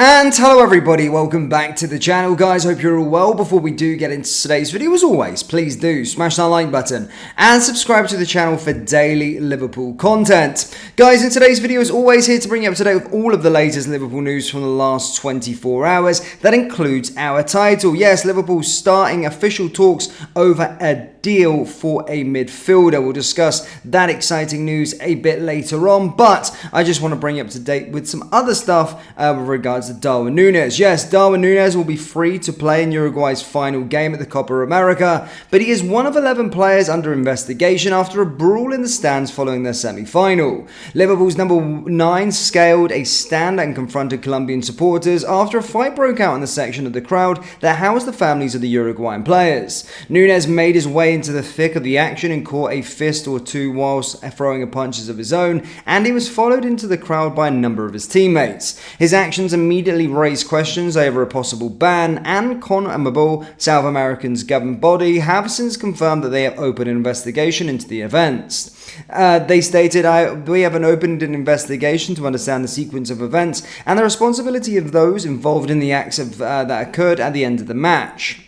And hello everybody, welcome back to the channel guys, hope you're all well. Before we do get into today's video, as always, please do smash that like button and subscribe to the channel for daily Liverpool content. Guys, in today's video, as always, here to bring you up to date with all of the latest Liverpool news from the last 24 hours. That includes our title. Yes, Liverpool starting official talks over a deal for a midfielder. We'll discuss that exciting news a bit later on, but I just want to bring you up to date with some other stuff with regards to Darwin Nunes. Yes, Darwin Nunes will be free to play in Uruguay's final game at the Copa America, but he is one of 11 players under investigation after a brawl in the stands following their semi-final. Liverpool's number 9 scaled a stand and confronted Colombian supporters after a fight broke out in the section of the crowd that housed the families of the Uruguayan players. Nunes made his way into the thick of the action and caught a fist or two whilst throwing punches of his own, and he was followed into the crowd by a number of his teammates. His actions immediately raised questions over a possible ban, and CONMEBOL, South America's governing body, have since confirmed that they have opened an investigation into the events. They stated, we have opened an investigation to understand the sequence of events and the responsibility of those involved in the acts that occurred at the end of the match.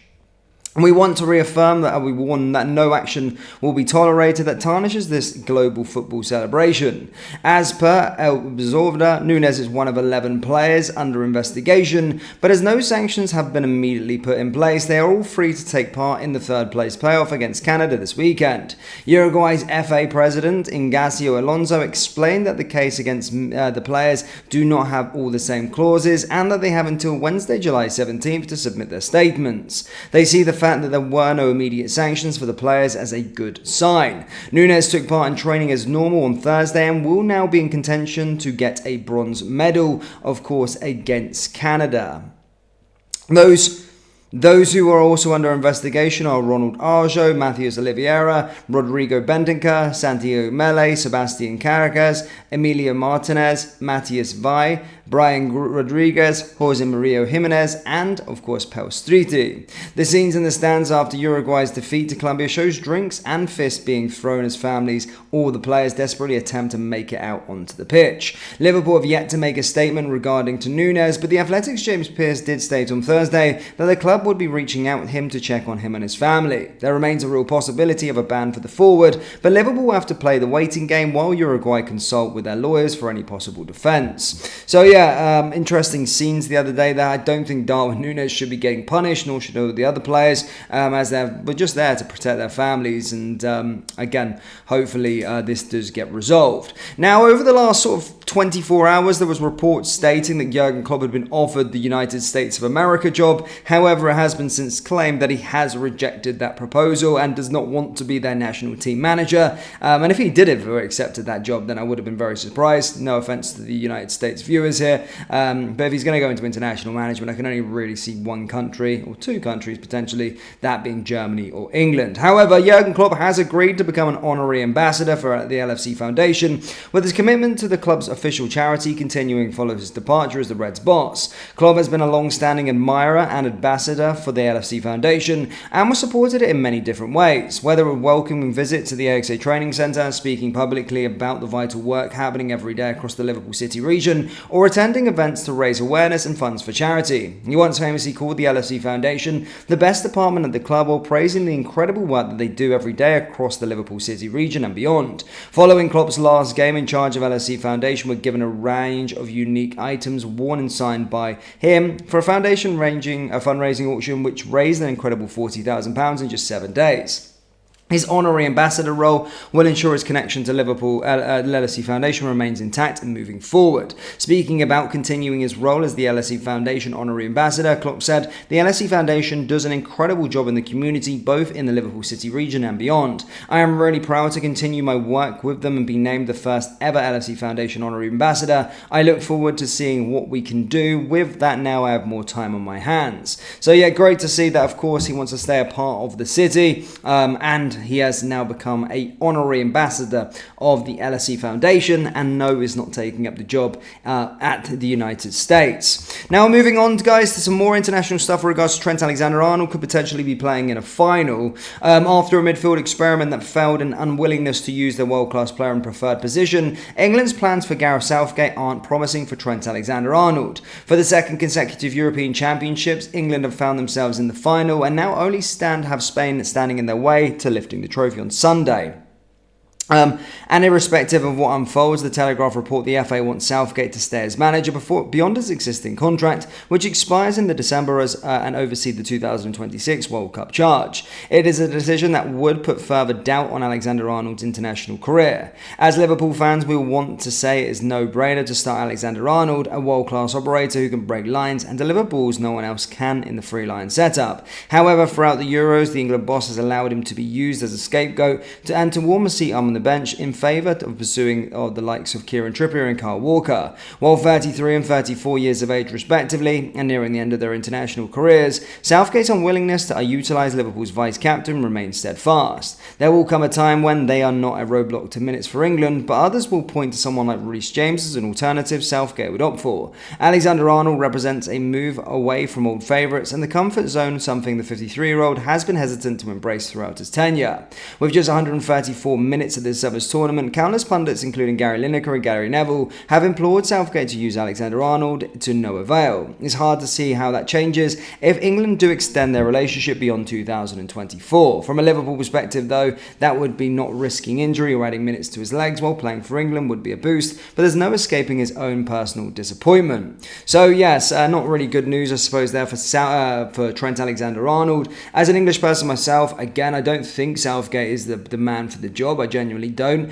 We want to reaffirm that we warn that no action will be tolerated that tarnishes this global football celebration. As per El Observador, Nunes is one of 11 players under investigation, but as no sanctions have been immediately put in place, they are all free to take part in the third place playoff against Canada this weekend. Uruguay's FA president, Ignacio Alonso, explained that the case against the players do not have all the same clauses and that they have until Wednesday, July 17th to submit their statements. They see the fact that there were no immediate sanctions for the players as a good sign. Nunes took part in training as normal on Thursday and will now be in contention to get a bronze medal, of course, against Canada. Those who are also under investigation are Ronald Araujo, Matheus Oliveira, Rodrigo Bentinca, Santiago Mele, Sebastian Caracas, Emilio Martinez, Matías Vai, Brian Rodriguez, Jose Maria Jimenez, and, of course, Pelstriti. The scenes in the stands after Uruguay's defeat to Colombia shows drinks and fists being thrown as families, all the players desperately attempt to make it out onto the pitch. Liverpool have yet to make a statement regarding to Nunes, but the Athletic's James Pearce did state on Thursday that the club would be reaching out with him to check on him and his family. There remains a real possibility of a ban for the forward, but Liverpool will have to play the waiting game while Uruguay consult with their lawyers for any possible defence. So interesting scenes the other day that I don't think Darwin Nunes should be getting punished, nor should all the other players, as they're just there to protect their families, and again, hopefully this does get resolved. Now, over the last sort of 24 hours, there was reports stating that Jurgen Klopp had been offered the United States of America job. However, it has been since claimed that he has rejected that proposal and does not want to be their national team manager. And if he did have accepted that job, then I would have been very surprised. No offense to the United States viewers here. But if he's going to go into international management, I can only really see one country, or two countries potentially, that being Germany or England. However, Jurgen Klopp has agreed to become an honorary ambassador for the LFC Foundation, with his commitment to the club's official charity continuing following his departure as the Reds' boss. Klopp has been a long-standing admirer and ambassador for the LFC Foundation and was supported it in many different ways, whether a welcoming visit to the AXA training centre, speaking publicly about the vital work happening every day across the Liverpool City region, or attending events to raise awareness and funds for charity. He once famously called the LFC Foundation the best department at the club, while praising the incredible work that they do every day across the Liverpool City region and beyond. Following Klopp's last game in charge of LFC Foundation, were given a range of unique items worn and signed by him for a foundation fundraising auction which raised an incredible £40,000 in just 7 days. His honorary ambassador role will ensure his connection to Liverpool LSE Foundation remains intact and moving forward. Speaking about continuing his role as the LSE Foundation honorary ambassador, Klopp said, "The LSE Foundation does an incredible job in the community, both in the Liverpool City region and beyond. I am really proud to continue my work with them and be named the first ever LSE Foundation honorary ambassador. I look forward to seeing what we can do with that now I have more time on my hands." So yeah, great to see that, of course, he wants to stay a part of the city, and he has now become an honorary ambassador of the LSE Foundation, and no, is not taking up the job at the United States. Now, moving on, guys, to some more international stuff with regards to Trent AlexanderArnold could potentially be playing in a final after a midfield experiment that failed and unwillingness to use their world-class player in preferred position. England's plans for Gareth Southgate aren't promising for Trent AlexanderArnold. For the second consecutive European Championships, England have found themselves in the final and now only have Spain standing in their way to lifting the trophy on Sunday. And irrespective of what unfolds, the Telegraph report the FA wants Southgate to stay as manager beyond his existing contract, which expires in December and oversee the 2026 World Cup charge. It is a decision that would put further doubt on AlexanderArnold's international career. As Liverpool fans, we will want to say it is no-brainer to start AlexanderArnold, a world-class operator who can break lines and deliver balls no one else can in the three-line setup. However, throughout the Euros, the England boss has allowed him to be used as a scapegoat and to warm a seat on the bench in favour of pursuing the likes of Kieran Trippier and Kyle Walker. While 33 and 34 years of age respectively and nearing the end of their international careers, Southgate's unwillingness to utilise Liverpool's vice-captain remains steadfast. There will come a time when they are not a roadblock to minutes for England, but others will point to someone like Reece James as an alternative Southgate would opt for. AlexanderArnold represents a move away from old favourites and the comfort zone, something the 53-year-old has been hesitant to embrace throughout his tenure. With just 134 minutes of this summer's tournament, countless pundits, including Gary Lineker and Gary Neville, have implored Southgate to use AlexanderArnold to no avail. It's hard to see how that changes if England do extend their relationship beyond 2024. From a Liverpool perspective, though, that would be not risking injury or adding minutes to his legs while playing for England would be a boost, but there's no escaping his own personal disappointment. So yes, not really good news, I suppose, there for Trent AlexanderArnold. As an English person myself, again, I don't think Southgate is the man for the job. I genuinely don't.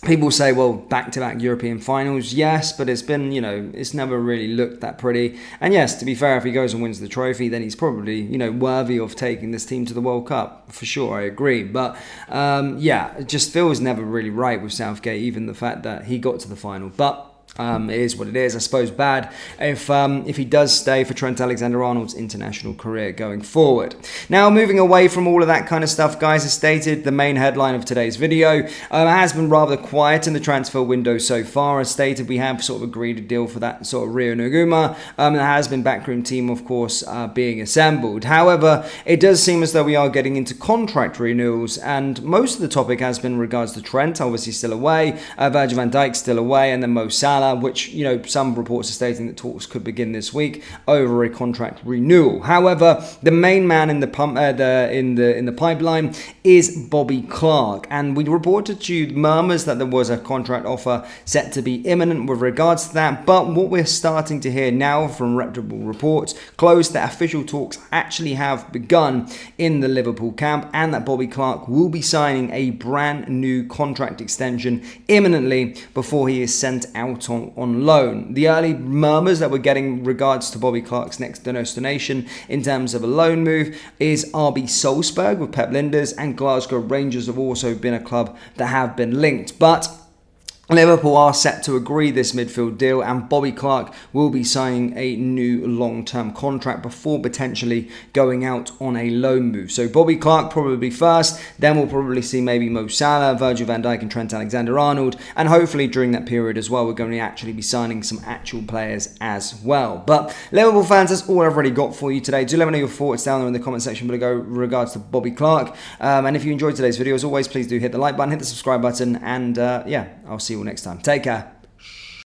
People say, well, back-to-back European finals, yes, but it's been, it's never really looked that pretty. And yes, to be fair, if he goes and wins the trophy, then he's probably, worthy of taking this team to the World Cup. For sure, I agree. But, it just feels never really right with Southgate, even the fact that he got to the final. But it is what it is. I suppose bad if he does stay for Trent AlexanderArnold's international career going forward. Now, moving away from all of that kind of stuff, guys, as stated, the main headline of today's video has been rather quiet in the transfer window so far. As stated, we have sort of agreed a deal for that sort of Rio Naguma. There has been backroom team, of course, being assembled. However, it does seem as though we are getting into contract renewals, and most of the topic has been in regards to Trent, obviously still away, Virgil van Dijk still away, and then Mo Salah, which, some reports are stating that talks could begin this week over a contract renewal. However, the main man in the pipeline is Bobby Clark, and we reported to you murmurs that there was a contract offer set to be imminent with regards to that, but what we're starting to hear now from reputable reports close that official talks actually have begun in the Liverpool camp, and that Bobby Clark will be signing a brand new contract extension imminently before he is sent out on loan. The early murmurs that we're getting regards to Bobby Clark's next destination in terms of a loan move is RB Salzburg with Pep Linders, and Glasgow Rangers have also been a club that have been linked. But Liverpool are set to agree this midfield deal, and Bobby Clark will be signing a new long-term contract before potentially going out on a loan move. So Bobby Clark probably first, then we'll probably see maybe Mo Salah, Virgil van Dijk and Trent AlexanderArnold, and hopefully during that period as well, we're going to actually be signing some actual players as well. But Liverpool fans, that's all I've already got for you today. Do let me know your thoughts down there in the comment section below with regards to Bobby Clark. And if you enjoyed today's video, as always, please do hit the like button, hit the subscribe button, and I'll see you all next time. Take care.